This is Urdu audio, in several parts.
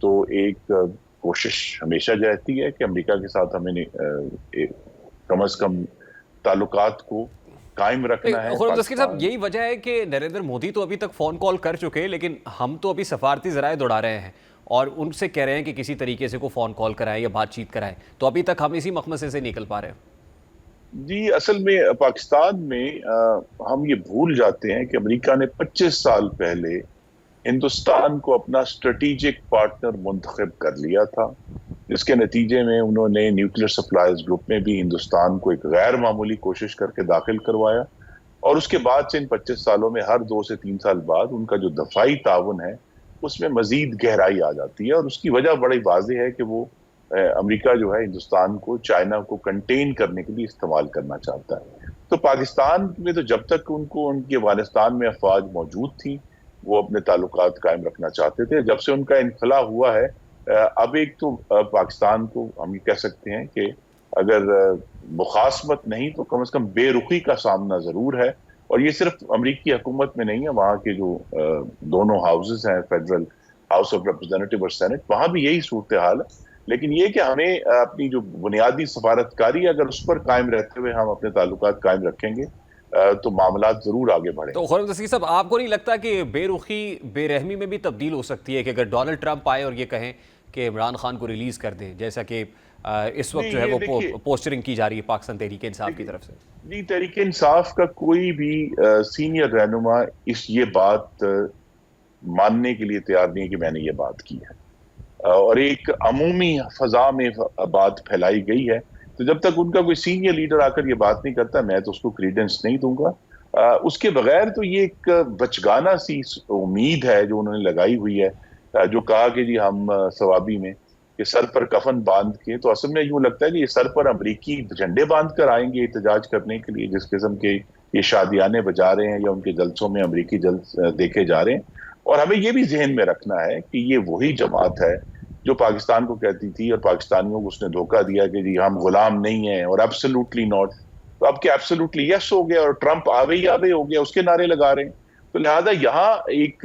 تو ایک کوشش ہمیشہ رہتی ہے کہ امریکہ کے ساتھ ہمیں کم از کم تعلقات کو قائم رکھنا ہے۔ خرم دستگیر صاحب، یہی وجہ ہے کہ نریندر مودی تو ابھی تک فون کال کر چکے، لیکن ہم تو ابھی سفارتی ذرائع دوڑا رہے ہیں اور ان سے کہہ رہے ہیں کہ کسی طریقے سے کوئی فون کال کرائیں یا بات چیت کرائیں، تو ابھی تک ہم اسی مخمصے سے نکل پا رہے ہیں۔ جی، اصل میں پاکستان میں ہم یہ بھول جاتے ہیں کہ امریکہ نے 25 سال پہلے ہندوستان کو اپنا اسٹریٹجک پارٹنر منتخب کر لیا تھا، جس کے نتیجے میں انہوں نے نیوکلیر سپلائز گروپ میں بھی ہندوستان کو ایک غیر معمولی کوشش کر کے داخل کروایا، اور اس کے بعد سے ان 25 سالوں میں ہر 2 سے 3 سال بعد ان کا جو دفاعی تعاون ہے اس میں مزید گہرائی آ جاتی ہے، اور اس کی وجہ بڑی واضح ہے کہ وہ امریکہ جو ہے ہندوستان کو چائنا کو کنٹین کرنے کے لیے استعمال کرنا چاہتا ہے۔ تو پاکستان میں تو جب تک ان کے افغانستان میں افواج موجود تھی وہ اپنے تعلقات قائم رکھنا چاہتے تھے۔ جب سے ان کا انخلا ہوا ہے، اب ایک تو پاکستان کو ہم یہ کہہ سکتے ہیں کہ اگر مخاصمت نہیں تو کم از کم بے رخی کا سامنا ضرور ہے، اور یہ صرف امریکی حکومت میں نہیں ہے، وہاں کے جو دونوں ہاؤسز ہیں، فیڈرل ہاؤس آف ریپرزینٹیو اور سینٹ، وہاں بھی یہی صورتحال ہے۔ لیکن یہ کہ ہمیں اپنی جو بنیادی سفارتکاری اگر اس پر قائم رہتے ہوئے ہم اپنے تعلقات قائم رکھیں گے تو معاملات ضرور آگے بڑھیں۔ تو خرم دستگیر صاحب، آپ کو نہیں لگتا کہ بے رخی بے رحمی میں بھی تبدیل ہو سکتی ہے کہ اگر ڈونلڈ ٹرمپ آئے اور یہ کہیں کہ عمران خان کو ریلیز کر دیں، جیسا کہ اس وقت جو ہے وہ پوسٹرنگ کی جا رہی ہے پاکستان تحریک انصاف کی طرف سے؟ جی، تحریک انصاف کا کوئی بھی سینئر رہنما یہ بات ماننے کے لیے تیار نہیں ہے کہ میں نے یہ بات کی ہے، اور ایک عمومی فضا میں بات پھیلائی گئی ہے، تو جب تک ان کا کوئی سینئر لیڈر آ کر یہ بات نہیں کرتا میں تو اس کو کریڈنس نہیں دوں گا۔ اس کے بغیر تو یہ ایک بچگانہ سی امید ہے جو انہوں نے لگائی ہوئی ہے، جو کہا کہ جی ہم ثوابی میں کہ سر پر کفن باندھ کے، تو اصل میں یوں لگتا ہے کہ یہ سر پر امریکی جھنڈے باندھ کر آئیں گے احتجاج کرنے کے لیے، جس قسم کے یہ شادیانے بجا رہے ہیں یا ان کے جلسوں میں امریکی جلس دیکھے جا رہے ہیں۔ اور ہمیں یہ بھی ذہن میں رکھنا ہے کہ یہ وہی جماعت ہے جو پاکستان کو کہتی تھی اور پاکستانیوں کو اس نے دھوکہ دیا کہ جی ہم غلام نہیں ہیں اور ایبسولوٹلی ناٹ، تو اب کہ ایبسولوٹلی یس ہو گیا اور ٹرمپ آوے ہی آوے ہو گیا، اس کے نعرے لگا رہے ہیں۔ تو لہذا یہاں ایک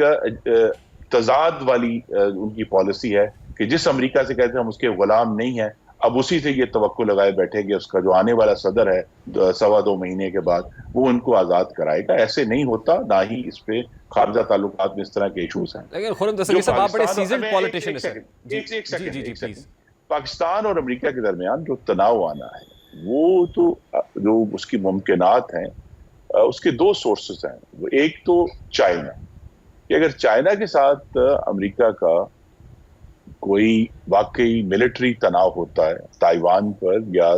تضاد والی ان کی پالیسی ہے کہ جس امریکہ سے کہتے ہیں ہم اس کے غلام نہیں ہیں، اب اسی سے یہ توقع لگائے بیٹھے کہ اس کا جو آنے والا صدر ہے 2.25 مہینے کے بعد وہ ان کو آزاد کرائے گا۔ ایسے نہیں ہوتا، نہ ہی اس پہ خارجہ تعلقات میں اس طرح کے ایشوز ہیں۔ لیکن خرم دستگیر صاحب، آپ بڑے سیزنڈ پولیٹیشین ہیں۔ ایک سیکنڈ، پاکستان اور امریکہ کے درمیان جو تناؤ آنا ہے وہ تو جو اس کی ممکنات ہیں اس کے 2 سورسز ہیں۔ ایک تو چائنا، کہ اگر چائنا کے ساتھ امریکہ کا کوئی واقعی ملٹری تناؤ ہوتا ہے تائیوان پر یا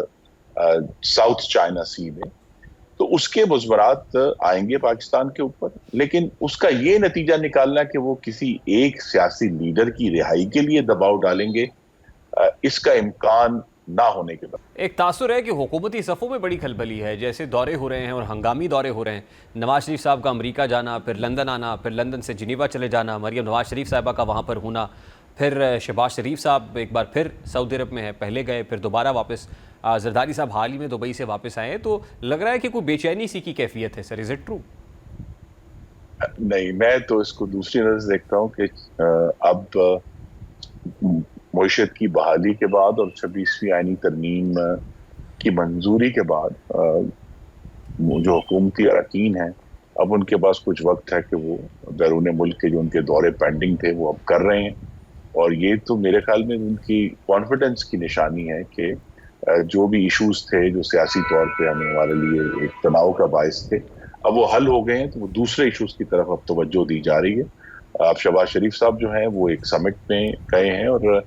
ساؤتھ چائنا سی میں، تو اس کے مضمرات آئیں گے پاکستان کے اوپر، لیکن اس کا یہ نتیجہ نکالنا کہ وہ کسی ایک سیاسی لیڈر کی رہائی کے لیے دباؤ ڈالیں گے، اس کا امکان نہ ہونے کے بعد ایک تاثر ہے کہ حکومتی صفوں میں بڑی کھلبلی ہے، جیسے دورے ہو رہے ہیں اور ہنگامی دورے ہو رہے ہیں، نواز شریف صاحب کا امریکہ جانا، پھر لندن آنا، پھر لندن سے جنیوا چلے جانا، مریم نواز شریف صاحبہ کا وہاں پر ہونا، پھر شہباز شریف صاحب ایک بار پھر سعودی عرب میں ہے، پہلے گئے پھر دوبارہ واپس، زرداری صاحب حال ہی میں دبئی سے واپس آئے ہیں، تو لگ رہا ہے کہ کوئی بے چینی سی کی کیفیت ہے۔ سر، از اٹ ٹرو؟ نہیں، میں تو اس کو دوسری نظر سے دیکھتا ہوں کہ اب معیشت کی بحالی کے بعد اور 26ویں آئینی ترمیم کی منظوری کے بعد جو حکومتی اراکین ہیں اب ان کے پاس کچھ وقت ہے کہ وہ بیرون ملک کے جو ان کے دورے پینڈنگ تھے وہ اب کر رہے ہیں، اور یہ تو میرے خیال میں ان کی کانفیڈنس کی نشانی ہے کہ جو بھی ایشوز تھے جو سیاسی طور پہ ہمارے لیے ایک تناؤ کا باعث تھے اب وہ حل ہو گئے ہیں، تو وہ دوسرے ایشوز کی طرف اب توجہ دی جا رہی ہے۔ اب شہباز شریف صاحب جو ہیں وہ ایک سمٹ میں گئے ہیں، اور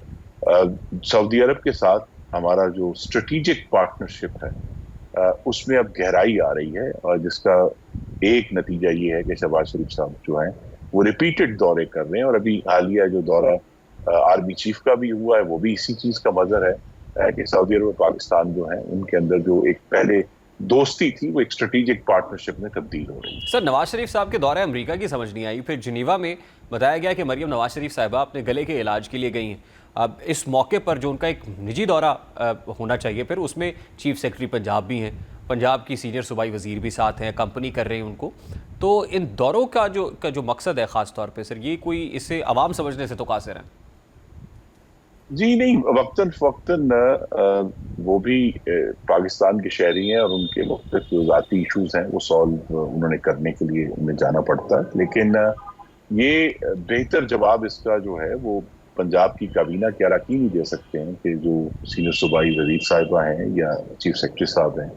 سعودی عرب کے ساتھ ہمارا جو اسٹریٹجک پارٹنرشپ ہے اس میں اب گہرائی آ رہی ہے، اور جس کا ایک نتیجہ یہ ہے کہ شہباز شریف صاحب جو ہیں وہ ریپیٹڈ دورے کر رہے ہیں، اور ابھی حالیہ جو دورہ آرمی چیف کا بھی ہوا ہے وہ بھی اسی چیز کا مظہر ہے کہ سعودی عرب اور پاکستان جو ہیں ان کے اندر جو ایک پہلے دوستی تھی وہ ایک اسٹریٹجک پارٹنرشپ میں تبدیل ہو رہی ہے۔ سر، نواز شریف صاحب کے دورہ امریکہ کی سمجھ نہیں آئی، پھر جنیوا میں بتایا گیا کہ مریم نواز شریف صاحبہ اپنے گلے کے علاج کے لیے گئی ہیں۔ اب اس موقع پر جو ان کا ایک نجی دورہ ہونا چاہیے، پھر اس میں چیف سیکرٹری پنجاب بھی ہیں، پنجاب کی سینئر صوبائی وزیر بھی ساتھ ہیں، کمپنی کر رہے ہیں ان کو، تو ان دوروں کا جو مقصد ہے خاص طور پہ سر، یہ کوئی اس سے عوام سمجھنے سے تو قاصر ہے؟ جی نہیں، وقتاً فوقتاً وہ بھی پاکستان کے شہری ہیں اور ان کے مختلف جو ذاتی ایشوز ہیں وہ سالو انہوں نے کرنے کے لیے انہیں جانا پڑتا ہے، لیکن یہ بہتر جواب اس کا جو ہے وہ پنجاب کی کابینہ کے اراکین ہی دے سکتے ہیں کہ جو سینئر صوبائی وزیر صاحبہ ہیں یا چیف سیکرٹری صاحب ہیں،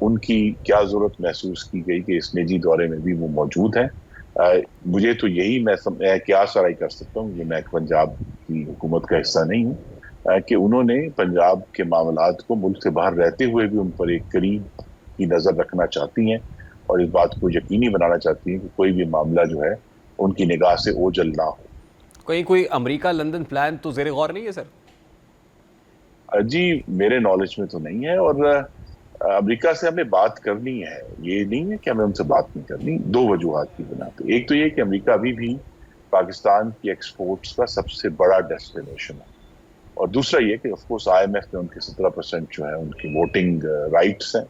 ان کی کیا ضرورت محسوس کی گئی کہ اس نجی دورے میں بھی وہ موجود ہیں۔ مجھے تو یہی میں کیا سرائی کر سکتا ہوں، میں پنجاب کی حکومت کا حصہ نہیں ہوں، کہ انہوں نے پنجاب کے معاملات کو ملک سے باہر رہتے ہوئے بھی ان پر ایک قریب کی نظر رکھنا چاہتی ہیں اور اس بات کو یقینی بنانا چاہتی ہیں کہ کوئی بھی معاملہ جو ہے ان کی نگاہ سے اوجھل نہ ہو۔ کہیں کوئی امریکہ لندن پلان تو زیر غور نہیں ہے سر؟ جی میرے نالج میں تو نہیں ہے، اور امریکہ سے ہمیں بات کرنی ہے، یہ نہیں ہے کہ ہمیں ان سے بات نہیں کرنی، دو وجوہات کی بنا پہ۔ ایک تو یہ کہ امریکہ ابھی بھی پاکستان کی ایکسپورٹس کا سب سے بڑا ڈیسٹینیشن ہے، اور دوسرا یہ کہ of course I M F میں ان کے 17% جو ہے ان کی ووٹنگ رائٹس ہیں،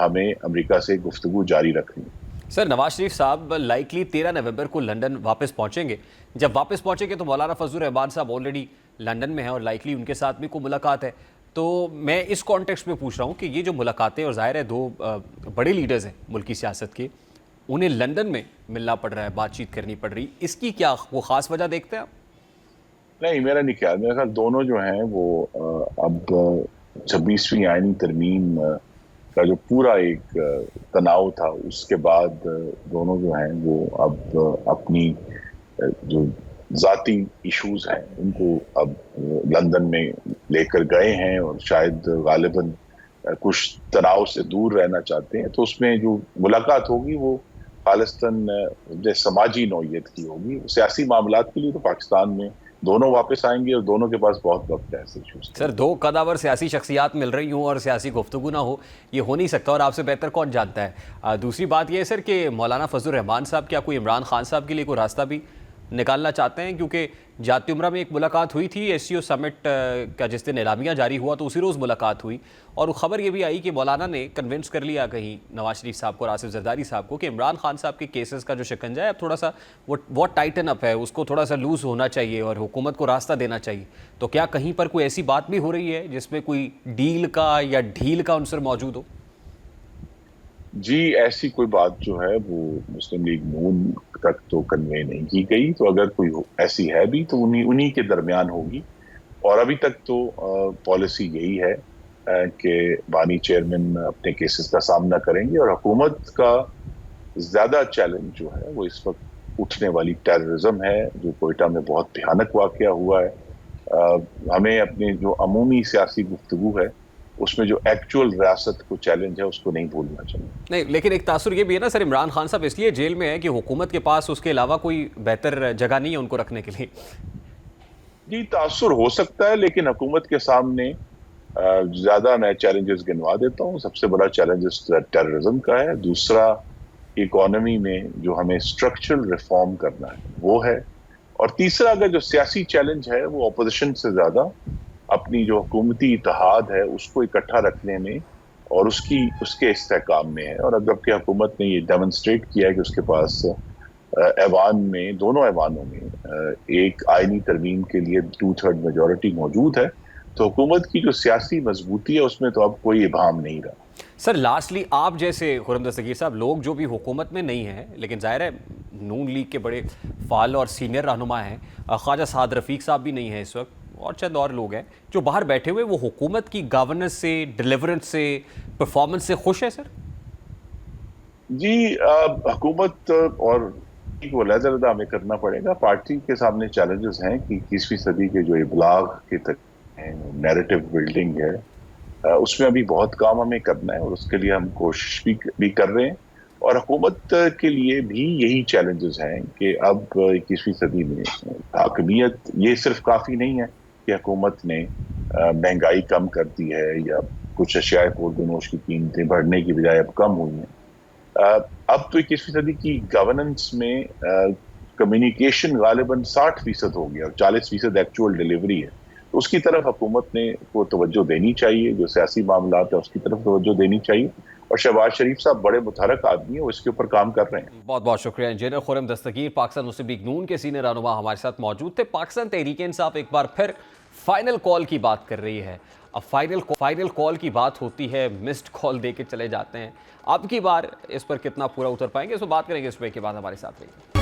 ہمیں امریکہ سے گفتگو جاری رکھنی ہے۔ سر نواز شریف صاحب لائکلی 13 نومبر کو لندن واپس پہنچیں گے، جب واپس پہنچیں گے تو مولانا فضل الرحمان صاحب آلریڈی لندن میں ہیں اور لائکلی ان کے ساتھ بھی کوئی ملاقات ہے، تو میں اس کانٹیکسٹ میں پوچھ رہا ہوں کہ یہ جو ملاقاتیں، اور ظاہر ہے دو بڑے لیڈرز ہیں ملکی سیاست کے، انہیں لندن میں ملنا پڑ رہا ہے، بات چیت کرنی پڑ رہی، اس کی کیا وہ خاص وجہ دیکھتے ہیں آپ؟ نہیں، میرا نہیں خیال، میرا خیال دونوں جو ہیں وہ اب 26ویں آئینی ترمیم کا جو پورا ایک تناؤ تھا اس کے بعد دونوں جو ہیں وہ اب اپنی جو ذاتی ایشوز ہیں ان کو اب لندن میں لے کر گئے ہیں، اور شاید غالباً کچھ تناؤ سے دور رہنا چاہتے ہیں، تو اس میں جو ملاقات ہوگی وہ خالصتاً سماجی نوعیت کی ہوگی۔ سیاسی معاملات کے لیے تو پاکستان میں دونوں واپس آئیں گے اور دونوں کے پاس بہت وقت ہے ایسے ایشوز کے سر لیے۔ دو قداور سیاسی شخصیات مل رہی ہوں اور سیاسی گفتگو نہ ہو، یہ ہو نہیں سکتا، اور آپ سے بہتر کون جانتا ہے۔ دوسری بات یہ ہے سر کہ مولانا فضل الرحمان صاحب کیا کوئی عمران خان صاحب کے لیے کوئی راستہ بھی نکالنا چاہتے ہیں؟ کیونکہ جاتی عمرہ میں ایک ملاقات ہوئی تھی ایس سی او سمٹ کا جس دن اعلامیہ جاری ہوا تو اسی روز ملاقات ہوئی، اور خبر یہ بھی آئی کہ مولانا نے کنونس کر لیا کہیں نواز شریف صاحب کو اور آصف زرداری صاحب کو کہ عمران خان صاحب کے کیسز کا جو شکنجہ ہے اب تھوڑا سا وہ ٹائٹن اپ ہے، اس کو تھوڑا سا لوز ہونا چاہیے اور حکومت کو راستہ دینا چاہیے۔ تو کیا کہیں پر کوئی ایسی بات بھی ہو رہی ہے جس میں کوئی ڈیل کا یا ڈھیل کا عنصر موجود ہو؟ جی ایسی کوئی بات جو ہے وہ مسلم لیگ نون تک تو کنوے نہیں کی گئی، تو اگر کوئی ایسی ہے بھی تو انہی کے درمیان ہوگی، اور ابھی تک تو پالیسی یہی ہے کہ بانی چیئرمین اپنے کیسز کا سامنا کریں گے، اور حکومت کا زیادہ چیلنج جو ہے وہ اس وقت اٹھنے والی ٹیررزم ہے جو کوئٹہ میں بہت بھیانک واقعہ ہوا ہے۔ ہمیں اپنے جو عمومی سیاسی گفتگو ہے اس میں جو ایکچول ریاست کو چیلنج ہے اس کو نہیں بھولنا چاہیے۔ نہیں، لیکن ایک تاثر یہ بھی ہے نا سر، عمران خان صاحب اس لیے جیل میں ہے کہ حکومت کے پاس اس کے علاوہ کوئی بہتر جگہ نہیں ہے ان کو رکھنے کے لیے۔ جی تاثر ہو سکتا ہے، لیکن حکومت کے سامنے زیادہ میں چیلنجز گنوا دیتا ہوں۔ سب سے بڑا چیلنجز ٹیررزم کا ہے، دوسرا اکانومی میں جو ہمیں اسٹرکچرل ریفارم کرنا ہے وہ ہے، اور تیسرا اگر جو سیاسی چیلنج ہے وہ اپوزیشن سے زیادہ اپنی جو حکومتی اتحاد ہے اس کو اکٹھا رکھنے میں اور اس کے استحکام میں ہے، اور اب کہ حکومت نے یہ ڈیمونسٹریٹ کیا ہے کہ اس کے پاس ایوان میں، دونوں ایوانوں میں ایک آئینی ترمیم کے لیے 2/3 میجورٹی موجود ہے، تو حکومت کی جو سیاسی مضبوطی ہے اس میں تو اب کوئی ابہام نہیں رہا۔ سر لاسٹلی آپ جیسے خرم دستگیر صاحب لوگ جو بھی حکومت میں نہیں ہیں لیکن ظاہر ہے نون لیگ کے بڑے فعال اور سینئر رہنما ہیں، خواجہ سعد رفیق صاحب بھی نہیں ہیں اس وقت، اور چند اور لوگ ہیں جو باہر بیٹھے ہوئے، وہ حکومت کی گورننس سے، ڈیلیورنس سے، پرفارمنس سے خوش ہے سر؟ جی حکومت اور کو علیحدہ ہمیں کرنا پڑے گا۔ پارٹی کے سامنے چیلنجز ہیں کہ 21ویں صدی کے جو ابلاغ کے نیریٹو بلڈنگ ہے اس میں ابھی بہت کام ہمیں کرنا ہے، اور اس کے لیے ہم کوشش بھی کر رہے ہیں، اور حکومت کے لیے بھی یہی چیلنجز ہیں کہ اب 21ویں صدی میں حاکمیت یہ صرف کافی نہیں ہے کہ حکومت نے مہنگائی کم کر دی ہے یا کچھ اشیاء خورد و نوش کی قیمتیں بڑھنے کی بجائے اب کم ہوئی ہیں۔ اب تو 21ویں صدی کی گورننس میں کمیونیکیشن غالباً 60% ہو گیا اور 40% ایکچوئل ڈیلیوری ہے، تو اس کی طرف حکومت نے کو توجہ دینی چاہیے، جو سیاسی معاملات ہیں اس کی طرف توجہ دینی چاہیے، اور شہباز شریف صاحب بڑے متحرک آدمی ہیں، وہ اس کے اوپر کام کر رہے ہیں۔ بہت بہت شکریہ انجینئر خرم دستگیر، پاکستان مسلم لیگ نون کے سینئر رہنما ہمارے ساتھ موجود تھے۔ پاکستان تحریک انصاف ایک بار پھر فائنل کال کی بات کر رہی ہے. اب فائنل کال کی بات ہوتی ہے, مسڈ کال دے کے چلے جاتے ہیں. اب کی بار اس پر کتنا پورا اتر پائیں گے, اس پر بات کریں گے. اس بریک کے بعد ہمارے ساتھ رہیے.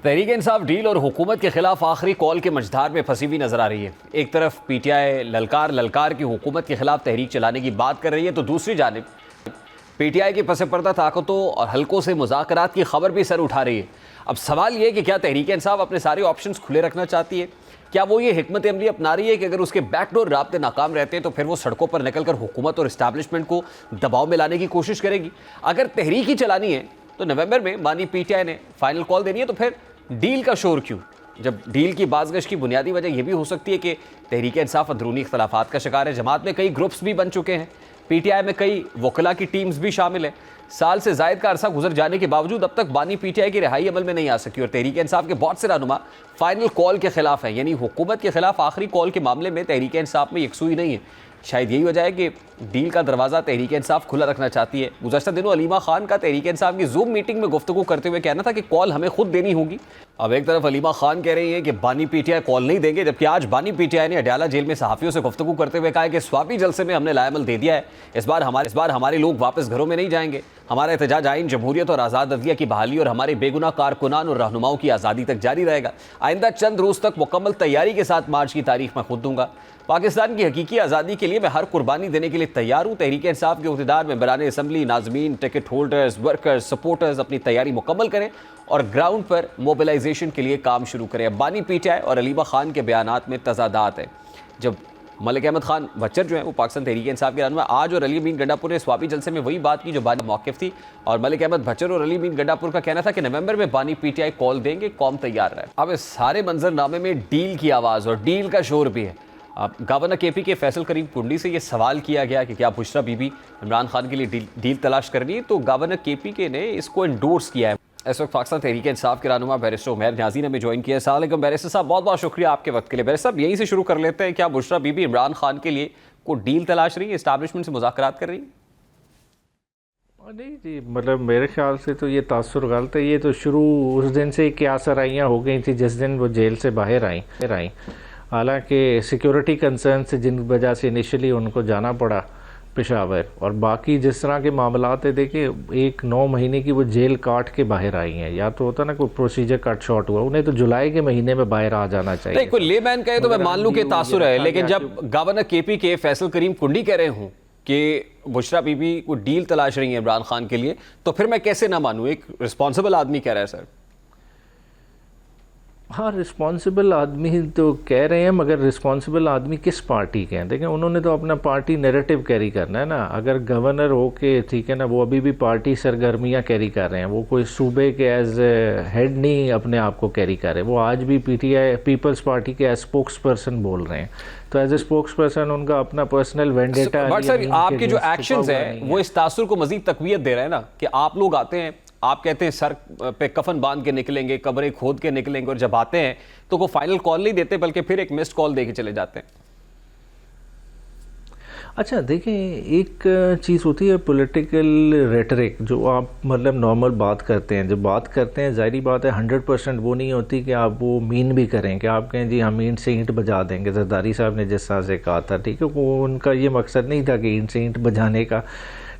تحریک انصاف ڈیل اور حکومت کے خلاف آخری کال کے مجدار میں پھنسی ہوئی نظر آ رہی ہے. ایک طرف پی ٹی آئی للکار کی حکومت کے خلاف تحریک چلانے کی بات کر رہی ہے, تو دوسری جانب پی ٹی آئی کی پس پردہ طاقتوں اور حلقوں سے مذاکرات کی خبر بھی سر اٹھا رہی ہے. اب سوال یہ کہ کیا تحریک انصاف اپنے سارے آپشنز کھلے رکھنا چاہتی ہے؟ کیا وہ یہ حکمت عملی اپنا رہی ہے کہ اگر اس کے بیک ڈور رابطے ناکام رہتے ہیں تو پھر وہ سڑکوں پر نکل کر حکومت اور اسٹیبلشمنٹ کو دباؤ میں لانے کی کوشش کرے گی؟ اگر تحریک ہی چلانی ہے تو نومبر میں بانی پی ٹی آئی نے فائنل کال دینی ہے, تو پھر ڈیل کا شور کیوں؟ جب ڈیل کی بازگشت کی بنیادی وجہ یہ بھی ہو سکتی ہے کہ تحریک انصاف اندرونی اختلافات کا شکار ہے. جماعت میں کئی گروپس بھی بن چکے ہیں, پی ٹی آئی میں کئی وکلاء کی ٹیمز بھی شامل ہیں. سال سے زائد کا عرصہ گزر جانے کے باوجود اب تک بانی پی ٹی آئی کی رہائی عمل میں نہیں آ سکی, اور تحریک انصاف کے بہت سے رہنما فائنل کال کے خلاف ہیں. یعنی حکومت کے خلاف آخری کال کے معاملے میں تحریک انصاف میں یکسوئی نہیں ہے. شاید یہی وجہ ہے کہ ڈیل کا دروازہ تحریک انصاف کھلا رکھنا چاہتی ہے. گزشتہ دنوں علیمہ خان کا تحریک انصاف کی زوم میٹنگ میں گفتگو کرتے ہوئے کہنا تھا کہ کال ہمیں خود دینی ہوگی. اب ایک طرف علیمہ خان کہہ رہی ہیں کہ بانی پی ٹی آئی کال نہیں دیں گے, جبکہ آج بانی پی ٹی آئی نے اڈیالہ جیل میں صحافیوں سے گفتگو کرتے ہوئے کہا ہے کہ سواپی جلسے میں ہم نے لائے عمل دے دیا ہے. اس بار ہمارے لوگ واپس گھروں میں نہیں جائیں گے. ہمارا احتجاج آئین جمہوریت اور آزاد عدلیہ کی بحالی اور ہمارے بے گناہ کارکنان اور رہنماؤں کی آزادی تک جاری رہے گا. آئندہ چند روز تک مکمل تیاری کے ساتھ مارچ کی تاریخ میں خود دوں گا. پاکستان کی حقیقی آزادی کے لیے میں ہر قربانی دینے کے لیے تیار ہوں. تحریک انصاف کے عہدیدار ممبران اسمبلی, ناظمین, ٹکٹ ہولڈرز, ورکرز, سپورٹرز اپنی تیاری مکمل کریں اور گراؤنڈ پر موبلائزیشن کے لیے کام شروع کریں. بانی پی ٹی آئی اور علیمہ خان کے بیانات میں تضادات ہیں. جب ملک احمد خان بچر جو ہیں وہ پاکستان تحریک انصاف کے رہنما, آج اور علی امین گنڈا پور نے سواپی جلسے میں وہی بات کی جو بانی موقف تھی, اور ملک احمد بچر اور علی امین گنڈا پور کا کہنا تھا کہ نومبر میں بانی پی ٹی آئی کال دیں گے, قوم تیار رہے. اب اس سارے منظر نامے میں ڈیل کی آواز اور ڈیل کا شور بھی ہے. گورنر کے پی کے فیصل کریم کنڈی سے یہ سوال کیا گیا کہ کیا بشرا بی بی عمران خان کے لیے ڈیل تلاش کرنی ہے, تو گورنر کے پی کے نے اس کو انڈورس کیا ہے. اس وقت پاکستان تحریک انصاف کے رہنما بیرسٹر عمیر نیازی نے ہمیں جوائن کیا ہے. السلام علیکم بیرسٹر صاحب, بہت بہت شکریہ آپ کے وقت کے لیے. بیرسٹر صاحب یہیں سے شروع کر لیتے ہیں, کیا بشرا بی بی عمران خان کے لیے کوئی ڈیل تلاش رہی ہے, اسٹیبلشمنٹ سے مذاکرات کر رہی ہیں؟ نہیں جی, مطلب میرے خیال سے تو یہ تاثر غلط ہے. یہ تو شروع اس دن سے کیا سرائیاں ہو گئی تھیں جس دن وہ جیل سے باہر آئیں. حالانکہ سیکیورٹی کنسرن سے جن وجہ سے انیشلی ان کو جانا پڑا پشاور, اور باقی جس طرح کے معاملات ہیں, دیکھیں 9 مہینے کی وہ جیل کاٹ کے باہر آئی ہیں. یا تو ہوتا نا کوئی پروسیجر کٹ شارٹ ہوا, انہیں تو جولائی کے مہینے میں باہر آ جانا چاہیے. نہیں, کوئی لے مین کہے تو میں مان لوں کہ تاثر ہے, لیکن جب گورنر کے پی کے فیصل کریم کنڈی کہہ رہے ہوں کہ بشرا بی بی کوئی ڈیل تلاش رہی ہیں عمران خان کے لیے, تو پھر میں کیسے نہ مانوں؟ ایک رسپانسبل آدمی کہہ رہا ہے. سر ہاں, رسپانسبل آدمی تو کہہ رہے ہیں, مگر رسپانسبل آدمی کس پارٹی کے ہیں؟ دیکھیں انہوں نے تو اپنا پارٹی نیریٹو کیری کرنا ہے نا. اگر گورنر ہو کے ٹھیک ہے نا, وہ ابھی بھی پارٹی سرگرمیاں کیری کر رہے ہیں, وہ کوئی صوبے کے ایز ہیڈ نہیں اپنے آپ کو کیری کر رہے. وہ آج بھی P T I Peoples Party کے ایز اسپوکس پرسن بول رہے ہیں, تو ایز اے اسپوکس پرسن ان کا اپنا پرسنل وینڈیٹا. بٹ سر آپ کے جو ایکشنز ہیں وہ اس تاثر کو مزید تقویت دے رہے ہیں نا, کہ آپ لوگ آتے ہیں, آپ کہتے ہیں سر پہ کفن باندھ کے نکلیں گے, قبریں کھود کے نکلیں گے, اور جب آتے ہیں تو وہ فائنل کال نہیں دیتے بلکہ پھر ایک مسڈ کال دے کے چلے جاتے ہیں. اچھا دیکھیں, ایک چیز ہوتی ہے پولیٹیکل ریٹرک, جو آپ مطلب نارمل بات کرتے ہیں. جب بات کرتے ہیں ظاہری بات ہے 100% وہ نہیں ہوتی کہ آپ وہ مین بھی کریں, کہ آپ کہیں جی ہم اینٹ سے اینٹ بجا دیں گے. زرداری صاحب نے جس طرح سے کہا تھا, ٹھیک ہے, وہ ان کا یہ مقصد نہیں تھا کہ اینٹ سے اینٹ بجانے کا.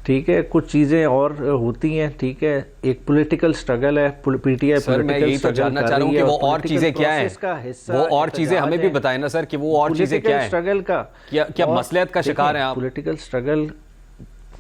ٹھیک ہے, کچھ چیزیں اور ہوتی ہیں. ٹھیک ہے, ایک پولیٹیکل سٹرگل ہے, پی ٹی آئی سر میں یہی تو جاننا چاہ رہا ہوں کہ وہ اور چیزیں کیا ہیں, وہ اور چیزیں ہمیں بھی بتائیں نا سر, کہ وہ اور چیزیں کیا ہیں, سٹرگل کا کیا مصلحت کا شکار ہیں آپ؟ پولیٹیکل سٹرگل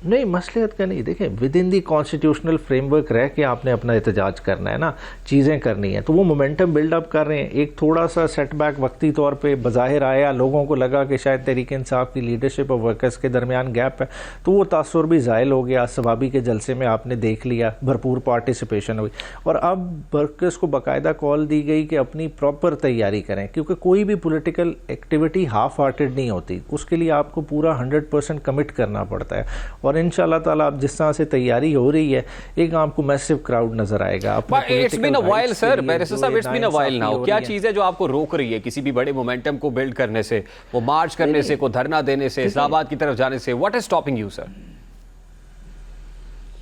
نہیں, مصلحت کا نہیں. دیکھیں with in the constitutional frame work رہ کے آپ نے اپنا احتجاج کرنا ہے نا, چیزیں کرنی ہیں. تو وہ مومنٹم بلڈ اپ کر رہے ہیں. ایک تھوڑا سا سیٹ بیک وقتی طور پہ بظاہر آیا, لوگوں کو لگا کہ شاید تحریک انصاف کی لیڈرشپ اور ورکرز کے درمیان گیپ ہے, تو وہ تاثر بھی زائل ہو گیا. ثوابی کے جلسے میں آپ نے دیکھ لیا بھرپور پارٹیسپیشن ہوئی, اور اب ورکرز کو باقاعدہ کال دی گئی کہ اپنی پراپر تیاری کریں, کیونکہ کوئی بھی پولیٹیکل ایکٹیویٹی ہاف ہارٹیڈ نہیں ہوتی. اس کے لیے آپ کو پورا 100% کمٹ کرنا پڑتا ہے. اور انشاءاللہ تعالیٰ اب جس طرح سے تیاری ہو رہی ہے, ایک آپ کو میسو کراؤڈ نظر آئے گا. It's been a while sir, barrister صاحب it's been a while now. کیا چیز ہے جو آپ کو روک رہی ہے کسی بھی بڑے مومنٹم کو بلڈ کرنے سے, وہ مارچ کرنے سے, کو دھرنا دینے سے, اسلام آباد کی طرف جانے سے؟ What is stopping you sir?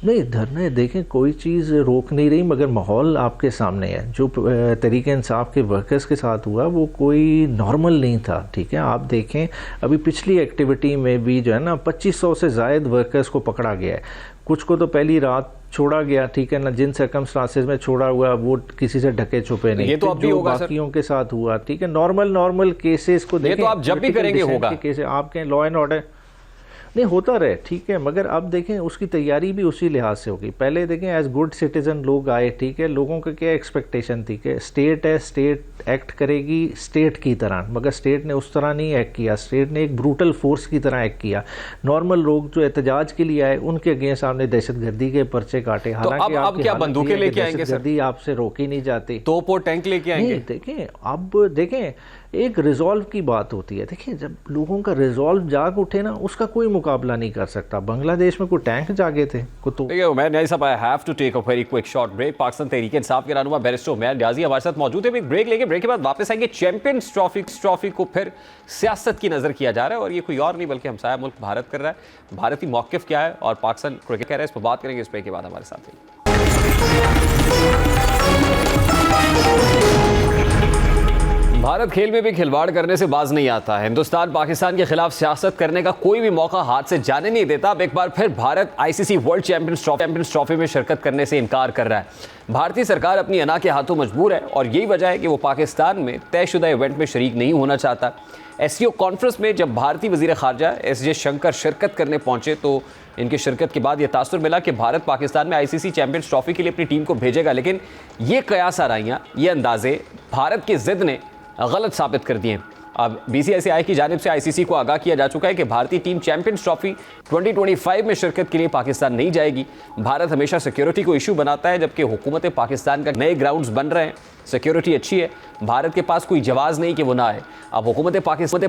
نہیں دھرنے دیکھیں کوئی چیز روک نہیں رہی، مگر ماحول آپ کے سامنے ہے. جو تحریک انصاف کے ورکرز کے ساتھ ہوا وہ کوئی نارمل نہیں تھا. ٹھیک ہے، آپ دیکھیں ابھی پچھلی ایکٹیویٹی میں بھی جو ہے نا 2500 سے زائد ورکرز کو پکڑا گیا ہے. کچھ کو تو پہلی رات چھوڑا گیا، ٹھیک ہے نا، جن سرکمسٹانسز میں چھوڑا ہوا وہ کسی سے ڈھکے چھپے نہیں. یہ تو اب بھی جو ہوگا باقیوں کے ساتھ ہوا، ٹھیک ہے، نارمل کیسز کو دیکھیں. یہ تو آپ جب بھی کریں گے ہوگا. آپ کے لا اینڈ آرڈر نہیں ہوتا رہے، ٹھیک ہے، مگر اب دیکھیں اس کی تیاری بھی اسی لحاظ سے ہوگی. پہلے دیکھیں ایز گڈ سٹیزن لوگ آئے، ٹھیک ہے، لوگوں کا کیا ایکسپیکٹیشن تھی کہ اسٹیٹ ہے، اسٹیٹ ایکٹ کرے گی اسٹیٹ کی طرح، مگر اسٹیٹ نے اس طرح نہیں ایکٹ کیا. اسٹیٹ نے ایک بروٹل فورس کی طرح ایکٹ کیا. نارمل لوگ جو احتجاج کے لیے آئے ان کے اگینسٹ آپ نے دہشت گردی کے پرچے کاٹے. حالانکہ اب کیا بندوقیں لے کے آئیں گے؟ دہشت گردی آپ سے روکی نہیں جاتی. توپ اور ٹینک لے کے آئیں گے؟ دیکھیں اب دیکھیں ایک ریزالو کی بات ہوتی ہے. دیکھیں جب لوگوں کا ریزالو جاگ اٹھے نا اس کا کوئی مقابلہ نہیں کر سکتا. بنگلہ دیش میں کوئی ٹینک جاگے تھے عمیر نیازی صاحب، I have to take a very quick short break. Pakistan Tehreek Insaf کے رہنما بیرسٹر عمیر نیازی ہمارے ساتھ موجود ہے. ایک بریک لیں گے، بریک کے بعد واپس آئیں گے. چیمپئنز ٹرافی کو پھر سیاست کی نظر کیا جا رہا ہے اور یہ کوئی اور نہیں بلکہ ہمسایہ ملک بھارت کر رہا ہے. بھارتی موقف کیا ہے اور پاکستان کرکٹ کہہ رہا ہے، اس پر بات کریں گے. اس بریک کے بعد ہمارے ساتھ رہیے. بھارت کھیل میں بھی کھلواڑ کرنے سے باز نہیں آتا. ہندوستان پاکستان کے خلاف سیاست کرنے کا کوئی بھی موقع ہاتھ سے جانے نہیں دیتا. اب ایک بار پھر Bharat ICC world champions trophy میں شرکت کرنے سے انکار کر رہا ہے. بھارتی سرکار اپنی انا کے ہاتھوں مجبور ہے اور یہی وجہ ہے کہ وہ پاکستان میں طے شدہ ایونٹ میں شریک نہیں ہونا چاہتا. SCO کانفرنس میں جب بھارتی وزیر خارجہ SJ شنکر شرکت کرنے پہنچے تو ان کی شرکت کے بعد یہ تاثر ملا کہ بھارت پاکستان میں ICC چیمپئنز ٹرافی کے لیے اپنی ٹیم کو بھیجے گا. لیکن یہ قیاس آرائیاں، یہ اندازے بھارت کی ضد نے غلط ثابت کر دیے. اب BCCI کی جانب سے ICC کو آگاہ کیا جا چکا ہے کہ بھارتی ٹیم چیمپئنز ٹرافی 2025 میں شرکت کے لیے پاکستان نہیں جائے گی. بھارت ہمیشہ سیکیورٹی کو ایشو بناتا ہے جبکہ حکومت پاکستان کا نئے گراؤنڈز بن رہے ہیں، سیکیورٹی اچھی ہے، بھارت کے پاس کوئی جواز نہیں کہ وہ نہ آئے. اب حکومت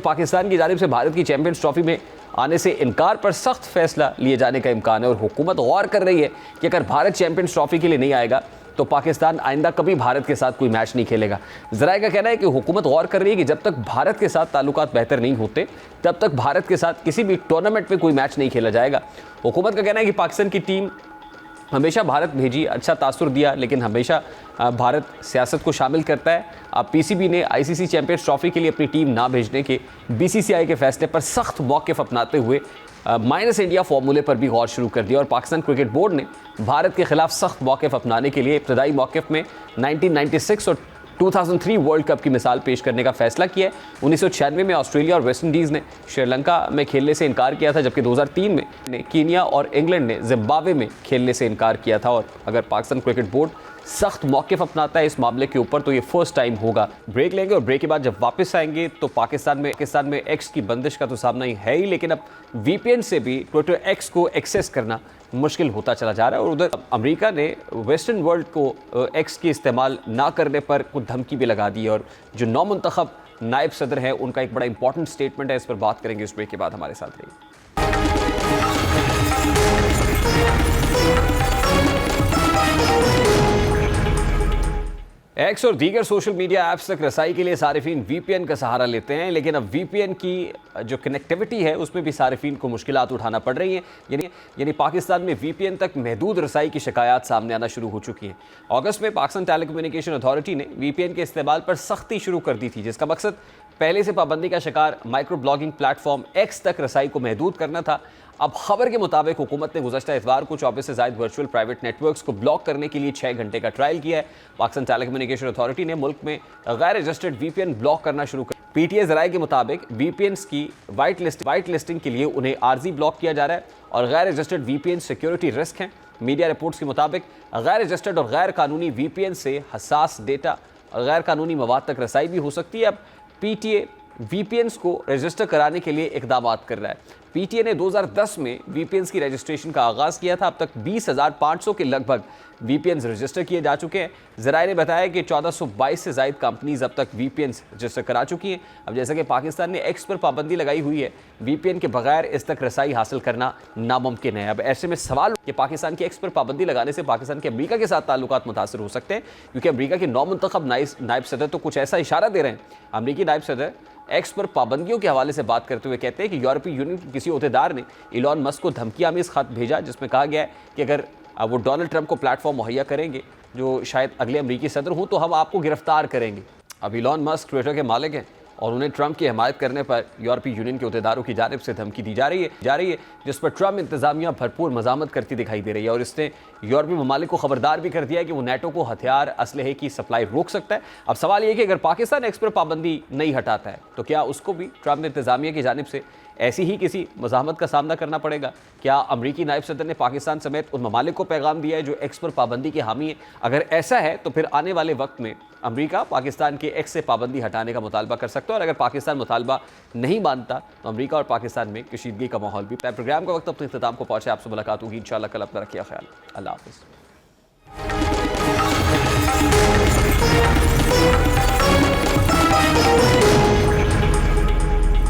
پاکستان کی جانب سے بھارت کی چیمپئنز ٹرافی میں آنے سے انکار پر سخت فیصلہ لیے جانے کا امکان ہے اور حکومت غور کر رہی ہے کہ اگر بھارت چیمپئنز ٹرافی کے لیے نہیں آئے گا تو پاکستان آئندہ کبھی بھارت کے ساتھ کوئی میچ نہیں کھیلے گا. ذرائع کا کہنا ہے کہ حکومت غور کر رہی ہے کہ جب تک بھارت کے ساتھ تعلقات بہتر نہیں ہوتے تب تک بھارت کے ساتھ کسی بھی ٹورنامنٹ میں کوئی میچ نہیں کھیلا جائے گا. حکومت کا کہنا ہے کہ پاکستان کی ٹیم ہمیشہ بھارت بھیجی، اچھا تاثر دیا، لیکن ہمیشہ بھارت سیاست کو شامل کرتا ہے. اب PCB نے ICC چیمپئنز ٹرافی کے لیے اپنی ٹیم نہ بھیجنے کے BCCI کے فیصلے پر سخت موقف اپناتے ہوئے مائنس انڈیا فارمولے پر بھی غور شروع کر دیا اور پاکستان کرکٹ بورڈ نے بھارت کے خلاف سخت موقف اپنانے کے لیے ابتدائی موقف میں 1996 اور 2003 ورلڈ کپ کی مثال پیش کرنے کا فیصلہ کیا ہے. 1996 میں آسٹریلیا اور ویسٹ انڈیز نے شری لنکا میں کھیلنے سے انکار کیا تھا جبکہ 2003 میں کینیا اور انگلینڈ نے زمبابوے میں کھیلنے سے انکار کیا تھا. اور اگر پاکستان کرکٹ بورڈ سخت موقف اپناتا ہے اس معاملے کے اوپر تو یہ فرسٹ ٹائم ہوگا. بریک لیں گے اور بریک کے بعد جب واپس آئیں گے تو پاکستان میں ایکس کی بندش کا تو سامنا ہی ہے ہی، لیکن اب VPN سے بھی ٹویٹر ایکس کو ایکسیس کرنا مشکل ہوتا چلا جا رہا ہے. اور ادھر امریکہ نے ویسٹرن ورلڈ کو ایکس کی استعمال نہ کرنے پر کچھ دھمکی بھی لگا دی اور جو نو منتخب نائب صدر ہیں ان کا ایک بڑا امپورٹنٹ سٹیٹمنٹ ہے. اس پر بات کریں گے اس بریک کے بعد. ہمارے ساتھ رہیے. ایکس اور دیگر سوشل میڈیا ایپس تک رسائی کے لیے صارفین VPN کا سہارا لیتے ہیں، لیکن اب VPN کی جو کنیکٹیوٹی ہے اس میں بھی صارفین کو مشکلات اٹھانا پڑ رہی ہیں. یعنی پاکستان میں VPN تک محدود رسائی کی شکایات سامنے آنا شروع ہو چکی ہیں. اگست میں پاکستان ٹیلی کمیونیکیشن اتھارٹی نے VPN کے استعمال پر سختی شروع کر دی تھی جس کا مقصد پہلے سے پابندی کا شکار micro blogging plate form x تک رسائی کو محدود کرنا تھا. اب خبر کے مطابق حکومت نے گزشتہ اتوار کو 24 سے زائد ورچوئل پرائیویٹ نیٹ ورکس کو بلاک کرنے کے لیے 6 گھنٹے کا ٹرائل کیا ہے. پاکستان ٹیلی کمیونیکیشن اتھارٹی نے ملک میں غیر رجسٹرڈ VPN بلاک کرنا شروع کر. PTI ذرائع کے مطابق VPNs کی وائٹ لسٹنگ کے لیے انہیں عارضی بلاک کیا جا رہا ہے اور غیر رجسٹرڈ VPN سیکیورٹی رسک ہیں. میڈیا رپورٹس کے مطابق غیر رجسٹرڈ اور غیر قانونی VPN سے حساس ڈیٹا اور غیر قانونی مواد تک رسائی بھی ہو سکتی ہے. اب PTI VPNs کو رجسٹر کرانے کے لیے اقدامات کر رہا ہے. PTI نے 2010 میں VPNs کی رجسٹریشن کا آغاز کیا تھا. اب تک 20,500 کے لگ بھگ VPNs رجسٹر کیے جا چکے ہیں. ذرائع نے بتایا کہ 1422 سے زائد کمپنیز اب تک VPNs رجسٹر کرا چکی ہیں. اب جیسا کہ پاکستان نے ایکس پر پابندی لگائی ہوئی ہے، VPN کے بغیر اس تک رسائی حاصل کرنا ناممکن ہے. اب ایسے میں سوال کہ پاکستان کی ایکس پر پابندی لگانے سے پاکستان کے امریکہ کے ساتھ تعلقات متاثر ہو سکتے ہیں، کیونکہ امریکہ کے نو منتخب نائب صدر تو کچھ ایسا اشارہ دے رہے ہیں. امریکی نائب صدر ایکس پر پابندیوں کے حوالے سے بات کرتے ہوئے کہتے ہیں کہ یورپی یونین کے کسی عہدیدار نے ایلان مسک کو دھمکی آمیز خط بھیجا جس میں کہا گیا ہے کہ اگر اب وہ ڈونلڈ ٹرمپ کو پلیٹ فارم مہیا کریں گے جو شاید اگلے امریکی صدر ہوں تو ہم آپ کو گرفتار کریں گے. اب ایلون مسک ٹویٹر کے مالک ہیں اور انہیں ٹرمپ کی حمایت کرنے پر یورپی یونین کے عہدیداروں کی جانب سے دھمکی دی جا رہی ہے جس پر ٹرمپ انتظامیہ بھرپور مزاحمت کرتی دکھائی دے رہی ہے اور اس نے یورپی ممالک کو خبردار بھی کر دیا ہے کہ وہ نیٹو کو ہتھیار اسلحے کی سپلائی روک سکتا ہے. اب سوال یہ ہے کہ اگر پاکستان ایکس پر پابندی نہیں ہٹاتا ہے تو کیا اس کو بھی ٹرمپ انتظامیہ کی جانب سے ایسی ہی کسی مزاحمت کا سامنا کرنا پڑے گا؟ کیا امریکی نائب صدر نے پاکستان سمیت ان ممالک کو پیغام دیا ہے جو ایکس پر پابندی کے حامی ہیں؟ اگر ایسا ہے تو پھر آنے والے وقت میں امریکہ پاکستان کے ایکس سے پابندی ہٹانے کا مطالبہ کر سکتا ہے اور اگر پاکستان مطالبہ نہیں مانتا تو امریکہ اور پاکستان میں کشیدگی کا ماحول بھی. پروگرام کا وقت اپنے اختتام کو پہنچے. آپ سے ملاقات ہوگی انشاءاللہ کل. اپنا رکھیے خیال. اللہ حافظ.